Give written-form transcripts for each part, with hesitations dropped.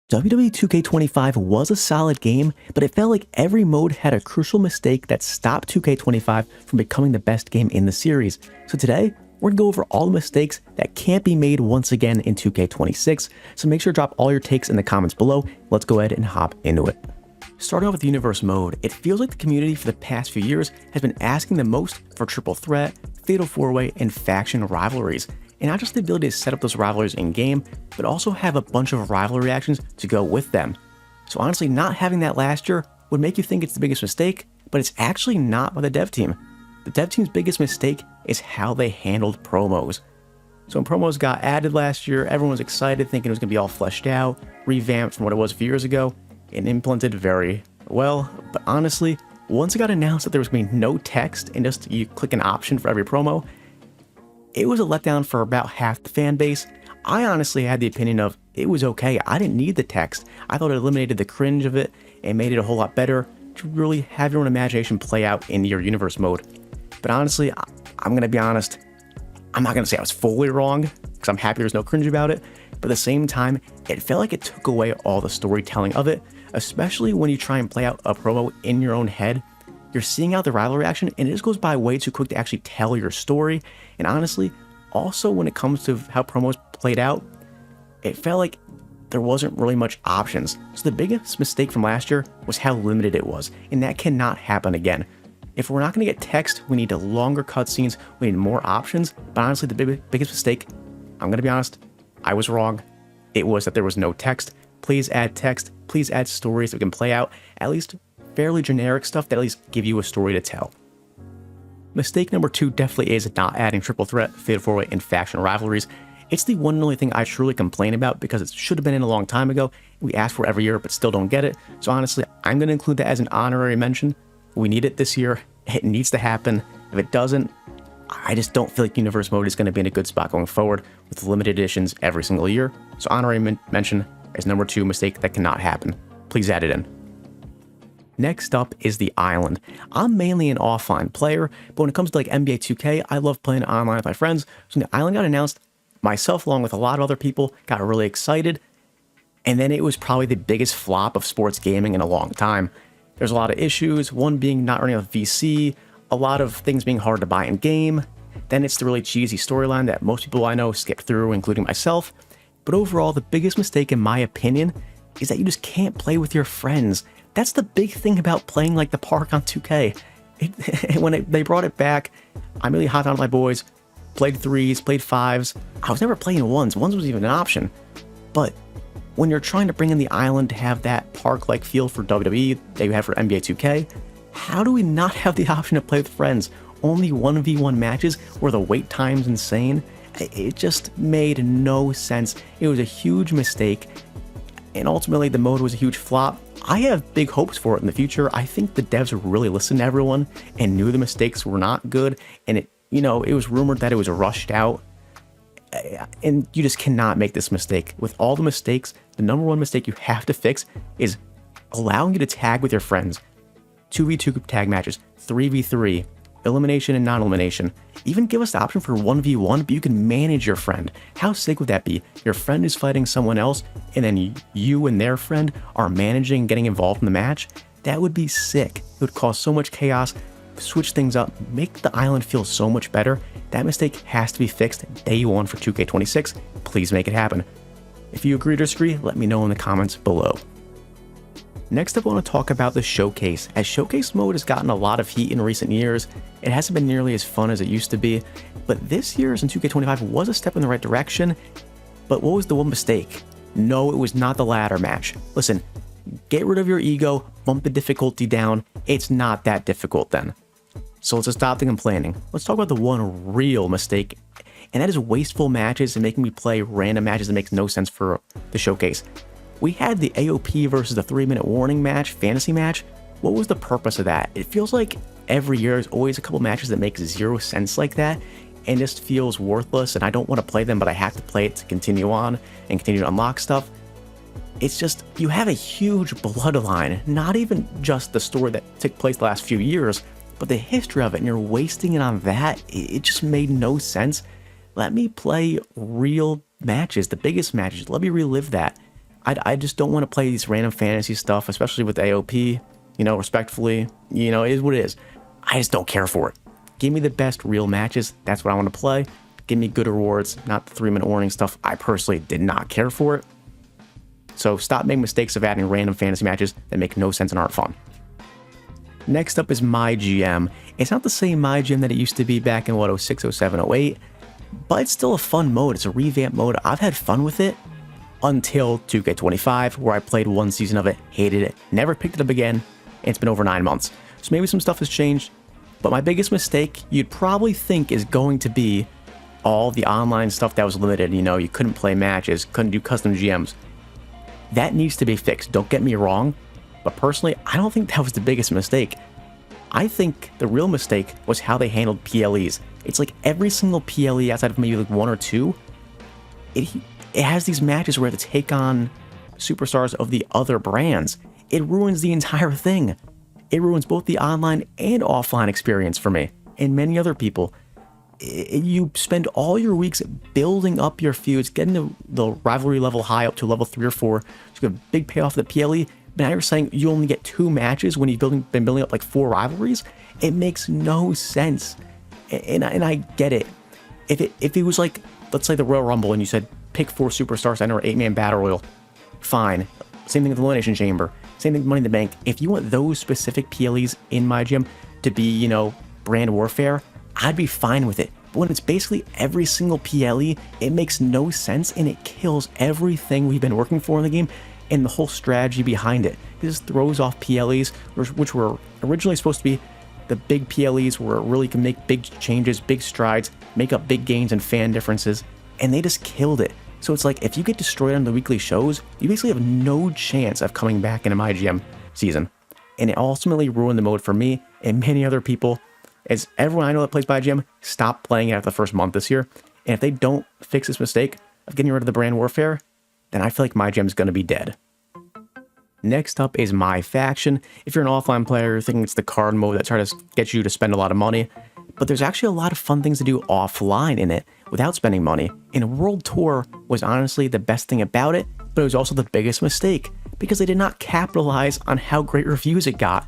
WWE 2K25 was a solid game, but it felt like every mode had a crucial mistake that stopped 2K25 from becoming the best game in the series. So today, we're going to go over all the mistakes that can't be made once again in 2K26, so make sure to drop all your takes in the comments below. Let's go ahead and hop into it. Starting off with the universe mode, it feels like the community for the past few years has been asking the most for triple threat, fatal 4-way, and faction rivalries. And not just the ability to set up those rivalries in-game, but also have a bunch of rivalry reactions to go with them. So honestly, not having that last year would make you think it's the biggest mistake, but it's actually not by the dev team. The dev team's biggest mistake is how they handled promos. So when promos got added last year, everyone was excited, thinking it was going to be all fleshed out, revamped from what it was a few years ago, and implemented very well. But honestly, once it got announced that there was going to be no text and just you click an option for every promo, it was a letdown for about half the fan base. I honestly had the opinion of it was okay. I didn't need the text. I thought it eliminated the cringe of it and made it a whole lot better to really have your own imagination play out in your universe mode. But honestly, I'm going to be honest, I'm not going to say I was fully wrong because I'm happy there's no cringe about it. But at the same time, it felt like it took away all the storytelling of it, especially when you try and play out a promo in your own head. You're seeing out the rival reaction, and it just goes by way too quick to actually tell your story. And honestly, also when it comes to how promos played out, it felt like there wasn't really much options. So the biggest mistake from last year was how limited it was, and that cannot happen again. If we're not going to get text, we need longer cutscenes, we need more options. But honestly, the biggest mistake, I'm going to be honest, I was wrong. It was that there was no text. Please add text. Please add stories that we can play out, at least fairly generic stuff that at least give you a story to tell. Mistake number 2 definitely is not adding triple threat, fatal 4-way, and faction rivalries. It's the one and only thing I truly complain about because it should have been in a long time ago. We ask for it every year, but still don't get it. So honestly, I'm going to include that as an honorary mention. We need it this year. It needs to happen. If it doesn't, I just don't feel like universe mode is going to be in a good spot going forward with limited editions every single year. So honorary mention is number 2 mistake that cannot happen. Please add it in. Next up is the island. I'm mainly an offline player, but when it comes to like NBA 2K, I love playing online with my friends. So when the island got announced, myself along with a lot of other people got really excited. And then it was probably the biggest flop of sports gaming in a long time. There's a lot of issues, one being not running off VC, a lot of things being hard to buy in game. Then it's the really cheesy storyline that most people I know skip through, including myself. But overall, the biggest mistake in my opinion is that you just can't play with your friends. That's the big thing about playing like the park on 2K. When they brought it back, I immediately hopped on with my boys, played 3s, played 5s. I was never playing 1s. 1s was even an option. But when you're trying to bring in the island to have that park-like feel for WWE that you have for NBA 2K, how do we not have the option to play with friends? Only 1v1 matches where the wait time's insane? It just made no sense. It was a huge mistake. And ultimately, the mode was a huge flop. I have big hopes for it in the future. I think the devs really listened to everyone and knew the mistakes were not good. And it was rumored that it was rushed out. And you just cannot make this mistake. With all the mistakes, the number 1 mistake you have to fix is allowing you to tag with your friends. 2v2 tag matches, 3v3, elimination and non-elimination. Even give us the option for 1v1, but you can manage your friend. How sick would that be? Your friend is fighting someone else, and then you and their friend are managing and getting involved in the match? That would be sick. It would cause so much chaos, switch things up, make the island feel so much better. That mistake has to be fixed day 1 for 2K26. Please make it happen. If you agree or disagree, let me know in the comments below. Next up, I want to talk about the showcase. As showcase mode has gotten a lot of heat in recent years, it hasn't been nearly as fun as it used to be, but this year's in 2K25 was a step in the right direction. But what was the one mistake? No, it was not the ladder match. Listen, get rid of your ego, bump the difficulty down. It's not that difficult then. So let's just stop the complaining. Let's talk about the one real mistake, and that is wasteful matches and making me play random matches that makes no sense for the showcase. We had the AOP versus the 3-minute warning match, fantasy match. What was the purpose of that? It feels like every year there's always a couple matches that make 0 sense like that and just feels worthless, and I don't want to play them, but I have to play it to continue on and continue to unlock stuff. It's just, you have a huge bloodline, not even just the story that took place the last few years, but the history of it, and you're wasting it on that. It just made no sense. Let me play real matches, the biggest matches. Let me relive that. I just don't want to play these random fantasy stuff, especially with AOP, you know, respectfully, you know, it is what it is. I just don't care for it. Give me the best real matches. That's what I want to play. Give me good rewards, not the 3-minute warning stuff. I personally did not care for it. So stop making mistakes of adding random fantasy matches that make no sense and aren't fun. Next up is MyGM. It's not the same MyGM that it used to be back in, what, 06, 07, 08, but it's still a fun mode. It's a revamped mode. I've had fun with it until 2K25, where I played one season of it, hated it, never picked it up again, and it's been over 9 months. So maybe some stuff has changed, but my biggest mistake you'd probably think is going to be all the online stuff that was limited. You know, you couldn't play matches, couldn't do custom GMs. That needs to be fixed, don't get me wrong, but personally, I don't think that was the biggest mistake. I think the real mistake was how they handled PLEs. It's like every single PLE outside of maybe like 1 or 2, it has these matches where they take on superstars of the other brands. It ruins the entire thing. It ruins both the online and offline experience for me and many other people. You spend all your weeks building up your feuds, getting the rivalry level high up to level 3 or 4. It's a big payoff of the PLE. But now you're saying you only get 2 matches when you've been building up like 4 rivalries? It makes no sense. And I get it. If it was like, let's say the Royal Rumble and you said pick 4 superstars, enter an 8-man battle royal, fine. Same thing with the Elimination Chamber. Same thing with Money in the Bank. If you want those specific PLEs in MyGM to be, you know, brand warfare, I'd be fine with it. But when it's basically every single PLE, it makes no sense and it kills everything we've been working for in the game and the whole strategy behind it. It just throws off PLEs, which were originally supposed to be the big PLEs where it really can make big changes, big strides, make up big gains and fan differences, and they just killed it. So it's like, if you get destroyed on the weekly shows, you basically have no chance of coming back into MyGM season. And it ultimately ruined the mode for me and many other people, as everyone I know that plays MyGM stopped playing it after the first month this year. And if they don't fix this mistake of getting rid of the brand warfare, then I feel like MyGM is going to be dead. Next up is MyFaction. If you're an offline player, you're thinking it's the card mode that's trying to get you to spend a lot of money, but there's actually a lot of fun things to do offline in it without spending money. And World Tour was honestly the best thing about it, but it was also the biggest mistake because they did not capitalize on how great reviews it got.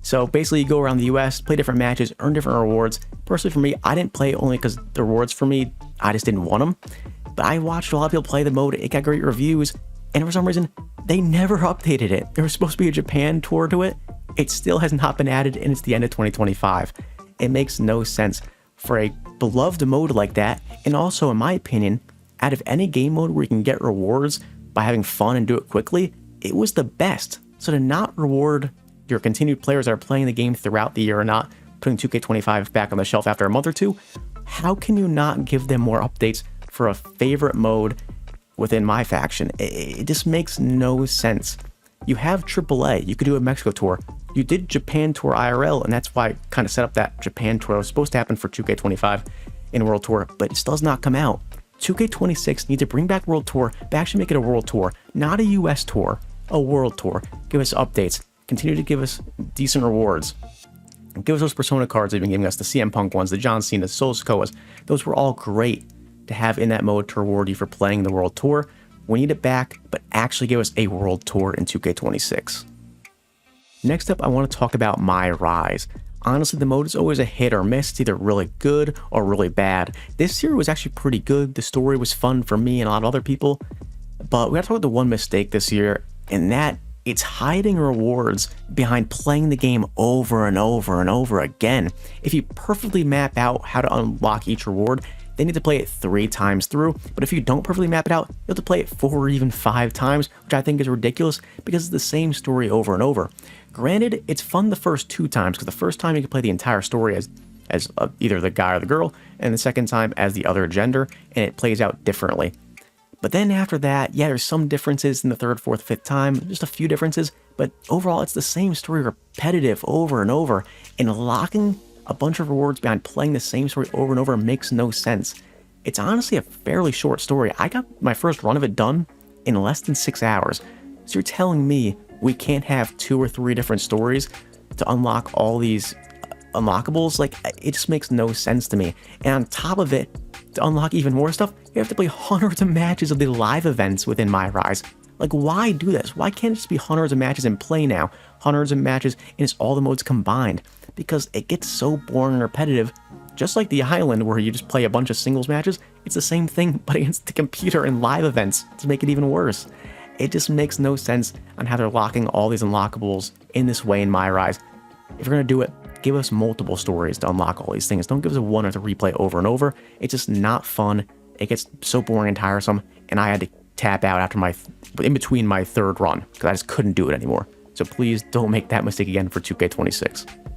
So basically you go around the US, play different matches, earn different rewards. Personally for me, I didn't play only because the rewards for me, I just didn't want them. But I watched a lot of people play the mode, it got great reviews, and for some reason, they never updated it. There was supposed to be a Japan tour to it. It still has not been added, and it's the end of 2025. It makes no sense for a beloved mode like that, and also, in my opinion, out of any game mode where you can get rewards by having fun and do it quickly, it was the best. So to not reward your continued players that are playing the game throughout the year and not putting 2K25 back on the shelf after a month or two, how can you not give them more updates for a favorite mode within MyFaction? It just makes no sense. You have AAA, you could do a Mexico tour. You did Japan tour IRL, and that's why I kind of set up that Japan tour. It was supposed to happen for 2K25 in World Tour, but it still does not come out. 2K26 need to bring back World Tour, but actually make it a World Tour, not a US tour, a World Tour. Give us updates, continue to give us decent rewards. Give us those Persona cards they've been giving us, the CM Punk ones, the John Cena, the Solo Sikoas. Those were all great to have in that mode to reward you for playing the World Tour. We need it back, but actually give us a World Tour in 2K26. Next up, I want to talk about MyRise. Honestly, the mode is always a hit or miss. It's either really good or really bad. This year was actually pretty good. The story was fun for me and a lot of other people. But we have to talk about the one mistake this year, and that it's hiding rewards behind playing the game over and over and over again. If you perfectly map out how to unlock each reward, they need to play it 3 times through, but if you don't perfectly map it out, you have to play it 4 or even 5 times, which I think is ridiculous because it's the same story over and over. Granted, it's fun the first 2 times because the first time you can play the entire story as either the guy or the girl, and the second time as the other gender, and it plays out differently. But then after that, yeah, there's some differences in the 3rd, 4th, 5th time, just a few differences, but overall it's the same story repetitive over and over, and locking a bunch of rewards behind playing the same story over and over makes no sense. It's honestly a fairly short story. I got my first run of it done in less than 6 hours. So you're telling me we can't have 2 or 3 different stories to unlock all these unlockables? Like, it just makes no sense to me. And on top of it, to unlock even more stuff, you have to play hundreds of matches of the live events within MyRise. Like, why do this? Why can't it just be hundreds of matches in play now? Hundreds of matches and it's all the modes combined. Because it gets so boring and repetitive. Just like the island where you just play a bunch of singles matches, it's the same thing but against the computer and live events to make it even worse. It just makes no sense on how they're locking all these unlockables in this way in MyRise. If you're going to do it, give us multiple stories to unlock all these things. Don't give us one or to replay over and over. It's just not fun. It gets so boring and tiresome, and I had to tap out after in between my third run because I just couldn't do it anymore. So please don't make that mistake again for 2K26.